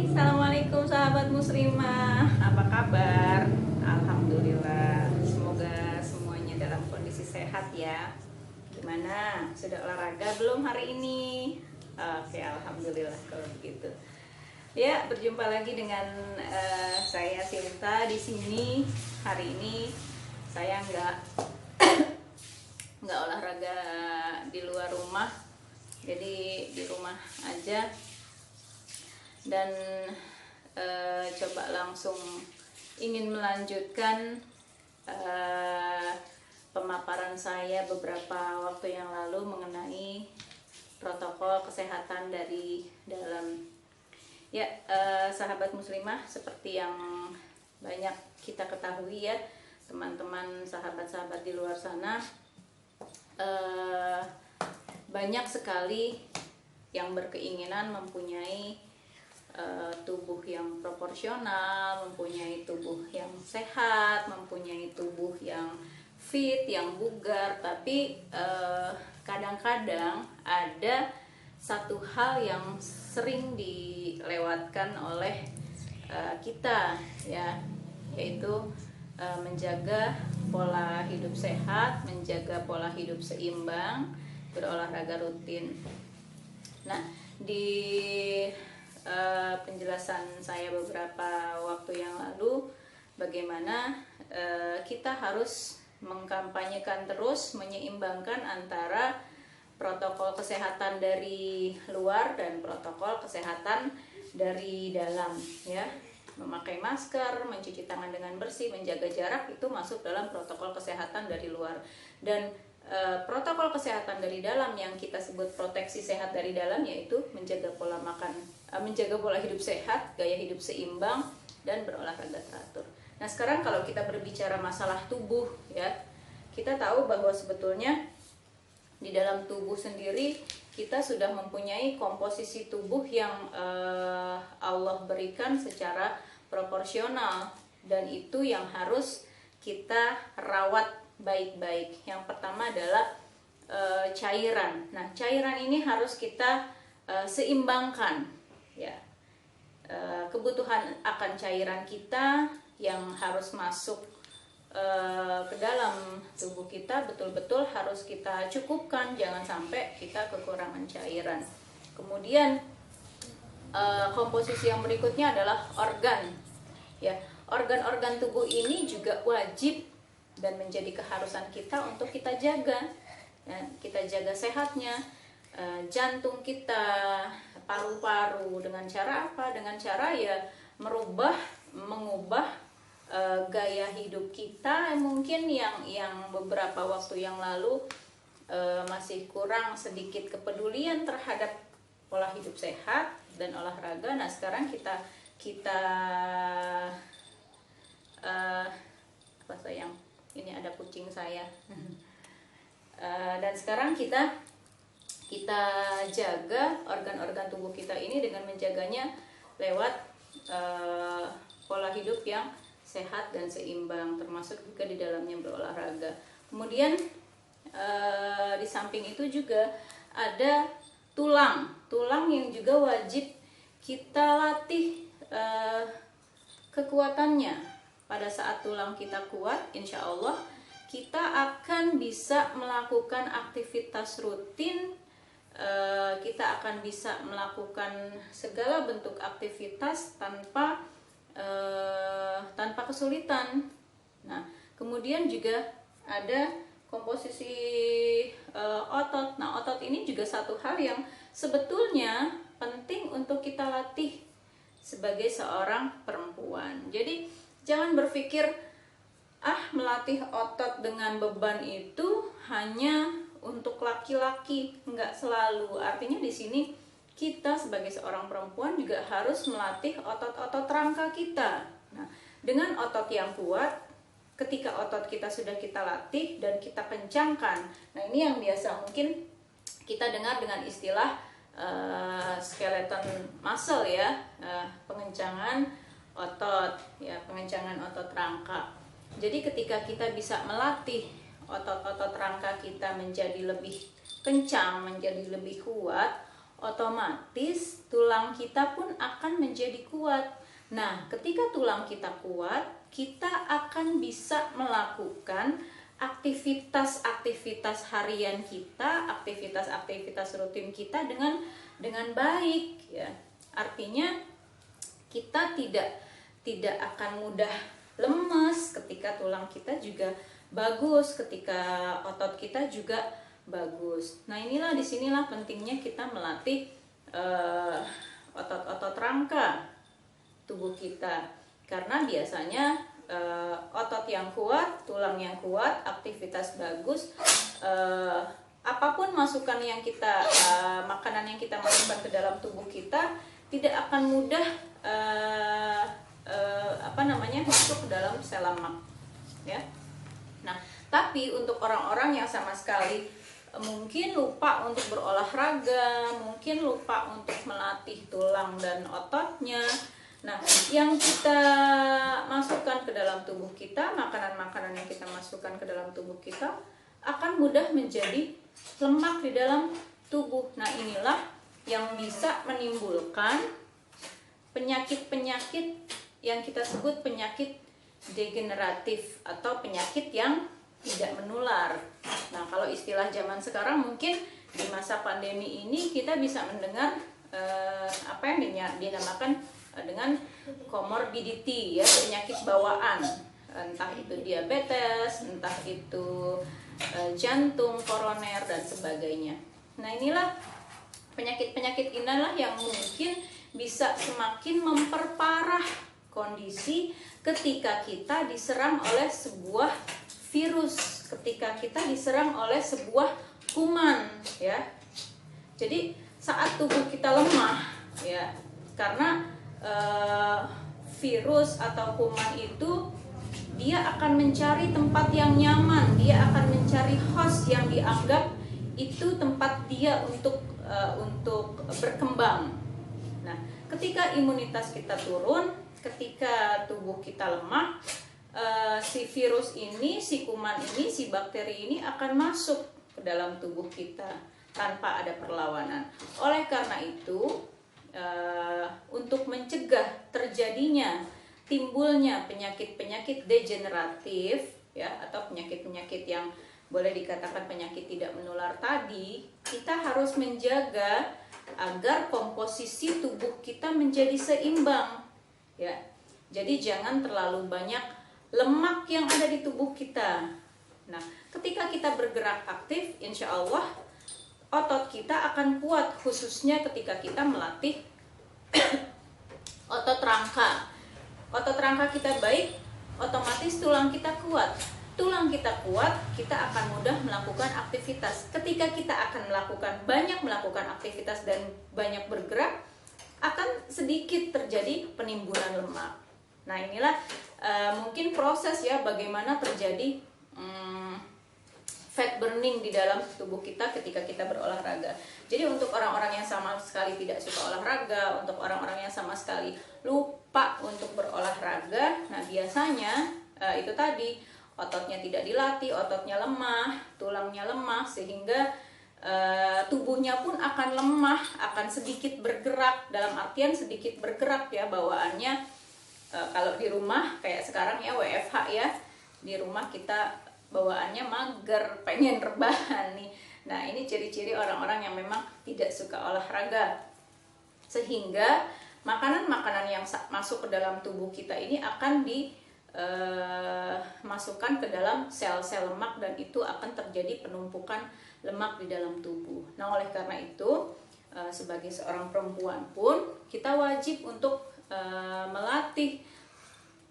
Assalamualaikum sahabat muslimah. Apa kabar? Alhamdulillah. Semoga semuanya dalam kondisi sehat ya. Gimana? Sudah olahraga belum hari ini? Oke, alhamdulillah kalau begitu. Ya, berjumpa lagi dengan saya Sinta di sini. Hari ini saya nggak olahraga di luar rumah. Jadi di rumah aja. Dan coba langsung ingin melanjutkan pemaparan saya beberapa waktu yang lalu mengenai protokol kesehatan dari dalam. Ya, sahabat muslimah, seperti yang banyak kita ketahui ya, teman-teman sahabat-sahabat di luar sana, banyak sekali yang berkeinginan mempunyai tubuh yang proporsional, mempunyai tubuh yang sehat, mempunyai tubuh yang fit, yang bugar. Tapi kadang-kadang ada satu hal yang sering dilewatkan oleh kita ya, yaitu menjaga pola hidup sehat, menjaga pola hidup seimbang, berolahraga rutin. Nah, di penjelasan saya beberapa waktu yang lalu, bagaimana kita harus mengkampanyekan terus, menyeimbangkan antara protokol kesehatan dari luar dan protokol kesehatan dari dalam ya. Memakai masker, mencuci tangan dengan bersih, menjaga jarak, itu masuk dalam protokol kesehatan dari luar. Dan protokol kesehatan dari dalam yang kita sebut proteksi sehat dari dalam, yaitu menjaga pola makan, menjaga pola hidup sehat, gaya hidup seimbang, dan berolahraga teratur. Nah, sekarang kalau kita berbicara masalah tubuh ya, kita tahu bahwa sebetulnya di dalam tubuh sendiri kita sudah mempunyai komposisi tubuh yang Allah berikan secara proporsional, dan itu yang harus kita rawat baik-baik. Yang pertama adalah cairan. Nah, cairan ini harus kita seimbangkan ya. Kebutuhan akan cairan kita yang harus masuk ke dalam tubuh kita betul-betul harus kita cukupkan, jangan sampai kita kekurangan cairan. Kemudian komposisi yang berikutnya adalah organ ya. Organ-organ tubuh ini juga wajib dan menjadi keharusan kita untuk kita jaga ya. Kita jaga sehatnya jantung kita, paru-paru, dengan cara apa? Dengan cara ya mengubah gaya hidup kita mungkin yang beberapa waktu yang lalu masih kurang sedikit kepedulian terhadap pola hidup sehat dan olahraga. Nah, sekarang kita apa sayang, ini ada kucing saya. Dan sekarang kita jaga organ-organ tubuh kita ini dengan menjaganya lewat pola hidup yang sehat dan seimbang, termasuk juga di dalamnya berolahraga. Kemudian di samping itu juga ada tulang yang juga wajib kita latih kekuatannya. Pada saat tulang kita kuat, insya Allah kita akan bisa melakukan aktivitas rutin, kita akan bisa melakukan segala bentuk aktivitas tanpa kesulitan. Nah, kemudian juga ada komposisi otot. Nah, otot ini juga satu hal yang sebetulnya penting untuk kita latih sebagai seorang perempuan. Jadi jangan berpikir melatih otot dengan beban itu hanya untuk laki-laki, enggak selalu. Artinya di sini kita sebagai seorang perempuan juga harus melatih otot-otot rangka kita. Nah, dengan otot yang kuat, ketika otot kita sudah kita latih dan kita kencangkan, nah ini yang biasa mungkin kita dengar dengan istilah skeleton muscle ya, pengencangan otot ya, pengencangan otot rangka. Jadi ketika kita bisa melatih otot-otot rangka kita menjadi lebih kencang, menjadi lebih kuat, otomatis tulang kita pun akan menjadi kuat. Nah, ketika tulang kita kuat, kita akan bisa melakukan aktivitas-aktivitas harian kita, aktivitas-aktivitas rutin kita dengan baik ya. Artinya kita tidak akan mudah lemes ketika tulang kita juga bagus, ketika otot kita juga bagus. Nah, disinilah pentingnya kita melatih otot-otot rangka tubuh kita, karena biasanya otot yang kuat, tulang yang kuat, aktivitas bagus, apapun masukan yang kita makanan yang kita masukkan ke dalam tubuh kita tidak akan mudah masuk ke dalam sel lemak ya. Nah, tapi untuk orang-orang yang sama sekali mungkin lupa untuk berolahraga, mungkin lupa untuk melatih tulang dan ototnya. Nah, yang kita masukkan ke dalam tubuh kita, makanan-makanan yang kita masukkan ke dalam tubuh kita akan mudah menjadi lemak di dalam tubuh. Nah, inilah yang bisa menimbulkan penyakit-penyakit yang kita sebut penyakit degeneratif atau penyakit yang tidak menular. Nah, kalau istilah zaman sekarang mungkin di masa pandemi ini kita bisa mendengar apa yang dinamakan dengan comorbidity ya, penyakit bawaan, entah itu diabetes, entah itu jantung, koroner dan sebagainya. Nah, inilah penyakit-penyakit inilah yang mungkin bisa semakin memperparah kondisi ketika kita diserang oleh sebuah virus, ketika kita diserang oleh sebuah kuman ya. Jadi saat tubuh kita lemah ya, karena virus atau kuman itu dia akan mencari tempat yang nyaman, dia akan mencari host yang dianggap itu tempat dia untuk berkembang. Nah, ketika imunitas kita turun, ketika tubuh kita lemah, si virus ini, si kuman ini, si bakteri ini akan masuk ke dalam tubuh kita tanpa ada perlawanan. Oleh karena itu, untuk mencegah terjadinya timbulnya penyakit-penyakit degeneratif ya, atau penyakit-penyakit yang boleh dikatakan penyakit tidak menular tadi, kita harus menjaga agar komposisi tubuh kita menjadi seimbang ya. Jadi jangan terlalu banyak lemak yang ada di tubuh kita. Nah, ketika kita bergerak aktif, insya Allah otot kita akan kuat, khususnya ketika kita melatih otot rangka. Otot rangka kita baik, otomatis tulang kita kuat. Tulang kita kuat, kita akan mudah melakukan aktivitas. Ketika kita akan banyak melakukan aktivitas dan banyak bergerak, akan sedikit terjadi penimbunan lemak. Nah, inilah mungkin proses ya, bagaimana terjadi fat burning di dalam tubuh kita ketika kita berolahraga. Jadi untuk orang-orang yang sama sekali tidak suka olahraga, untuk orang-orang yang sama sekali lupa untuk berolahraga, nah biasanya itu tadi, ototnya tidak dilatih, ototnya lemah, tulangnya lemah, sehingga tubuhnya pun akan lemah, akan sedikit bergerak, dalam artian sedikit bergerak ya bawaannya. Kalau di rumah kayak sekarang ya WFH ya, di rumah kita bawaannya mager, pengen rebahan nih. Nah, ini ciri-ciri orang-orang yang memang tidak suka olahraga, sehingga makanan-makanan yang masuk ke dalam tubuh kita ini akan dimasukkan ke dalam sel-sel lemak, dan itu akan terjadi penumpukan lemak di dalam tubuh. Nah, oleh karena itu sebagai seorang perempuan pun kita wajib untuk melatih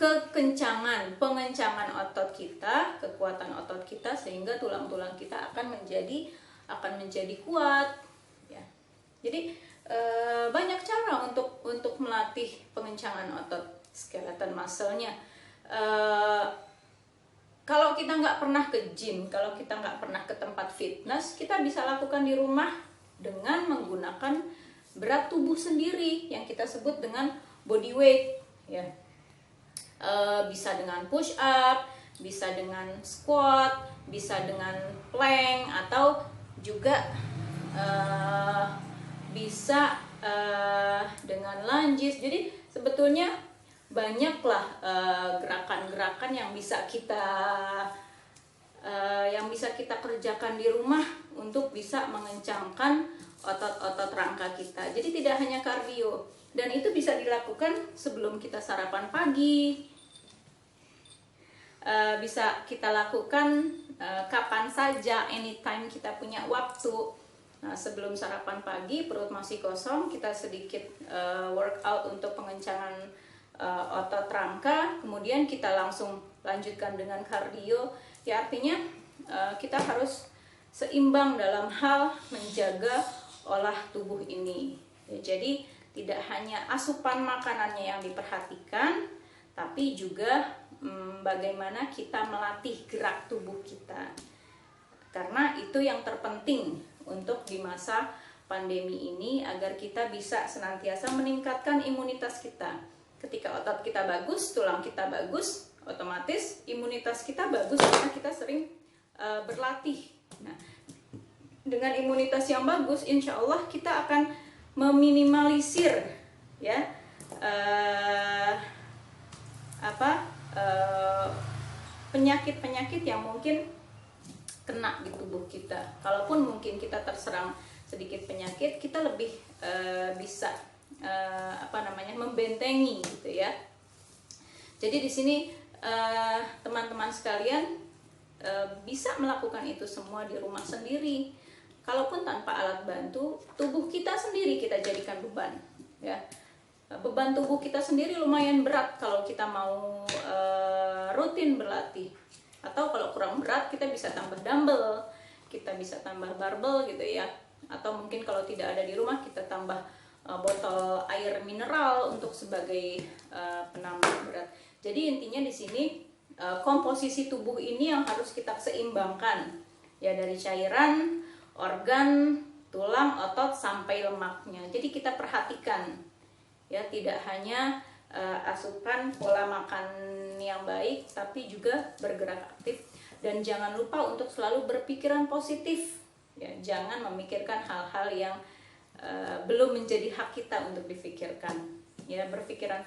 pengencangan otot kita, kekuatan otot kita, sehingga tulang-tulang kita akan menjadi kuat ya. Jadi banyak cara untuk melatih pengencangan otot, skeleton muscle-nya. Kalau kita nggak pernah ke gym, kalau kita nggak pernah ke tempat fitness, kita bisa lakukan di rumah dengan menggunakan berat tubuh sendiri yang kita sebut dengan body weight ya. Bisa dengan push up, bisa dengan squat, bisa dengan plank, atau juga bisa dengan lunges. Jadi sebetulnya banyaklah gerakan-gerakan yang bisa kita kerjakan di rumah untuk bisa mengencangkan otot-otot rangka kita. Jadi tidak hanya kardio, dan itu bisa dilakukan sebelum kita sarapan pagi, bisa kita lakukan kapan saja, anytime kita punya waktu. Nah, sebelum sarapan pagi, perut masih kosong, kita sedikit workout untuk pengencangan otot rangka, kemudian kita langsung lanjutkan dengan kardio. Ya, artinya kita harus seimbang dalam hal menjaga olah tubuh ini. Ya, jadi tidak hanya asupan makanannya yang diperhatikan, tapi juga bagaimana kita melatih gerak tubuh kita. Karena itu yang terpenting untuk di masa pandemi ini, agar kita bisa senantiasa meningkatkan imunitas kita. Ketika otot kita bagus, tulang kita bagus, otomatis imunitas kita bagus karena kita sering berlatih. Nah, dengan imunitas yang bagus, insya Allah kita akan meminimalisir ya penyakit-penyakit yang mungkin kena di tubuh kita. Kalaupun mungkin kita terserang sedikit penyakit, kita lebih bisa membentengi gitu ya. Jadi di sini teman-teman sekalian bisa melakukan itu semua di rumah sendiri. Kalaupun tanpa alat bantu, tubuh kita sendiri kita jadikan beban ya. Beban tubuh kita sendiri lumayan berat kalau kita mau rutin berlatih. Atau kalau kurang berat, kita bisa tambah dumbbell, kita bisa tambah barbel gitu ya. Atau mungkin kalau tidak ada di rumah, kita tambah botol air mineral untuk sebagai penambah berat. Jadi intinya di sini komposisi tubuh ini yang harus kita seimbangkan ya, dari cairan, organ, tulang, otot sampai lemaknya. Jadi kita perhatikan ya, tidak hanya asupan pola makan yang baik, tapi juga bergerak aktif, dan jangan lupa untuk selalu berpikiran positif ya. Jangan memikirkan hal-hal yang belum menjadi hak kita untuk difikirkan ya. Berpikiran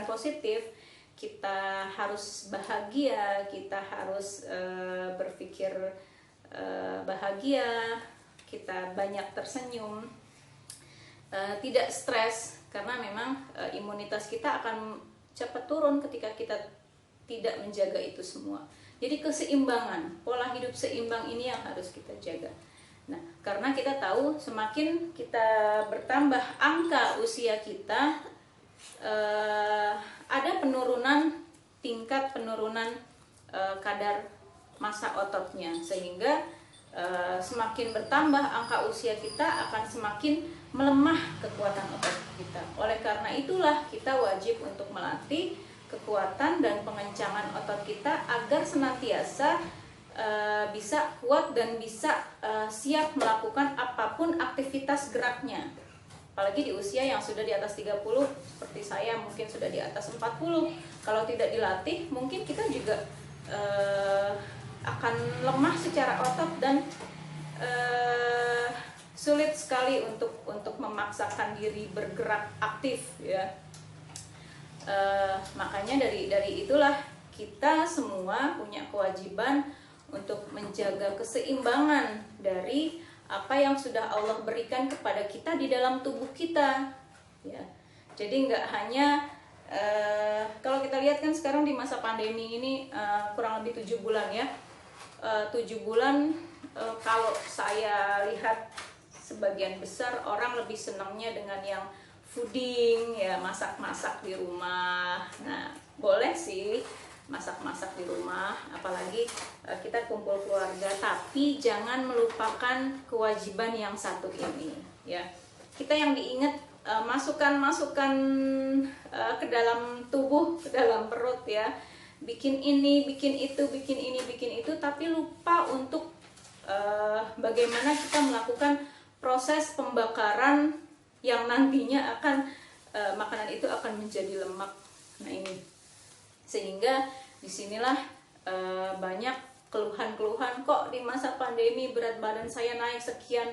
positif, kita harus bahagia, kita harus berpikir bahagia, kita banyak tersenyum, tidak stres, karena memang imunitas kita akan cepat turun ketika kita tidak menjaga itu semua. Jadi keseimbangan, pola hidup seimbang ini yang harus kita jaga. Nah, karena kita tahu semakin kita bertambah angka usia kita, ada tingkat penurunan kadar massa ototnya, sehingga semakin bertambah angka usia kita akan semakin melemah kekuatan otot kita. Oleh karena itulah kita wajib untuk melatih kekuatan dan pengencangan otot kita agar senantiasa bisa kuat dan bisa siap melakukan apapun aktivitas geraknya. Apalagi di usia yang sudah di atas 30, seperti saya mungkin sudah di atas 40. Kalau tidak dilatih, mungkin kita juga akan lemah secara otot dan sulit sekali untuk memaksakan diri bergerak aktif ya. Makanya dari itulah kita semua punya kewajiban untuk menjaga keseimbangan dari apa yang sudah Allah berikan kepada kita di dalam tubuh kita ya. Jadi nggak hanya kalau kita lihat kan sekarang di masa pandemi ini kurang lebih 7 bulan ya. 7 bulan kalau saya lihat sebagian besar orang lebih senangnya dengan yang fooding ya, masak-masak di rumah. Nah, boleh sih masak-masak di rumah, apalagi kita kumpul keluarga, tapi jangan melupakan kewajiban yang satu ini ya. Kita yang diingat masukan-masukan ke dalam tubuh, ke dalam perut ya. Bikin ini, bikin itu, bikin ini, bikin itu, tapi lupa untuk bagaimana kita melakukan proses pembakaran yang nantinya akan makanan itu akan menjadi lemak. Nah ini, sehingga disinilah banyak keluhan-keluhan, kok di masa pandemi berat badan saya naik sekian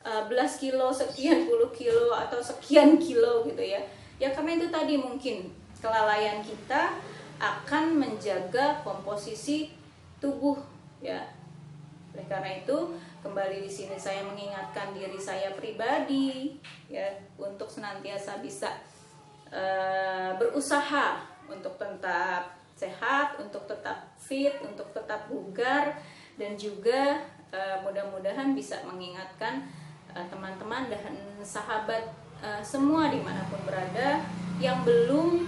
belas kilo, sekian puluh kilo atau sekian kilo gitu ya. Ya karena itu tadi mungkin kelalaian kita akan menjaga komposisi tubuh ya. Oleh karena itu, kembali di sini saya mengingatkan diri saya pribadi ya untuk senantiasa bisa berusaha untuk tetap sehat, untuk tetap fit, untuk tetap bugar, dan juga mudah-mudahan bisa mengingatkan teman-teman dan sahabat semua dimanapun berada yang belum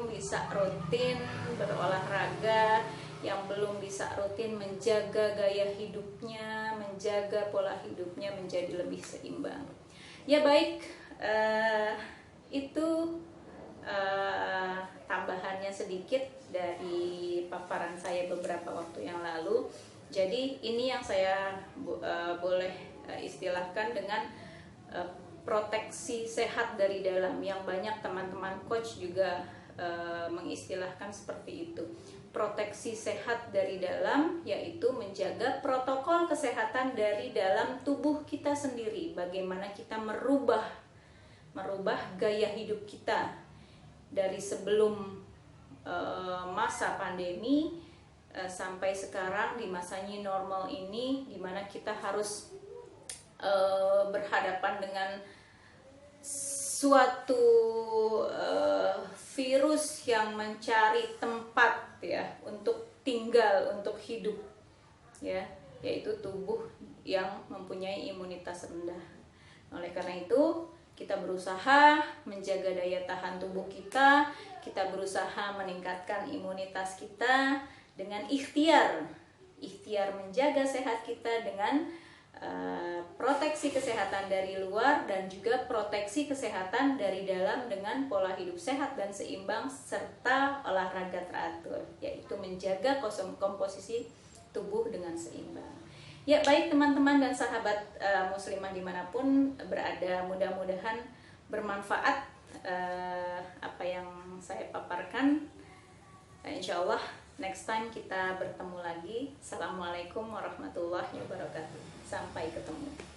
bisa rutin berolahraga, yang belum bisa rutin menjaga gaya hidupnya, menjaga pola hidupnya menjadi lebih seimbang. Ya baik, itu tambahannya sedikit dari paparan saya beberapa waktu yang lalu. Jadi ini yang saya boleh istilahkan dengan proteksi sehat dari dalam, yang banyak teman-teman coach juga mengistilahkan seperti itu. Proteksi sehat dari dalam yaitu menjaga protokol kesehatan dari dalam tubuh kita sendiri. Bagaimana kita merubah gaya hidup kita dari sebelum masa pandemi sampai sekarang di masa new normal ini, di mana kita harus berhadapan dengan suatu virus yang mencari tempat ya untuk tinggal, untuk hidup ya, yaitu tubuh yang mempunyai imunitas rendah. Oleh karena itu, kita berusaha menjaga daya tahan tubuh kita berusaha meningkatkan imunitas kita dengan ikhtiar menjaga sehat kita dengan proteksi kesehatan dari luar dan juga proteksi kesehatan dari dalam dengan pola hidup sehat dan seimbang serta olahraga teratur, yaitu menjaga komposisi tubuh dengan seimbang. Ya baik teman-teman dan sahabat muslimah dimanapun berada, mudah-mudahan bermanfaat apa yang saya paparkan. Insya Allah next time kita bertemu lagi. Assalamualaikum warahmatullahi wabarakatuh. Sampai ketemu.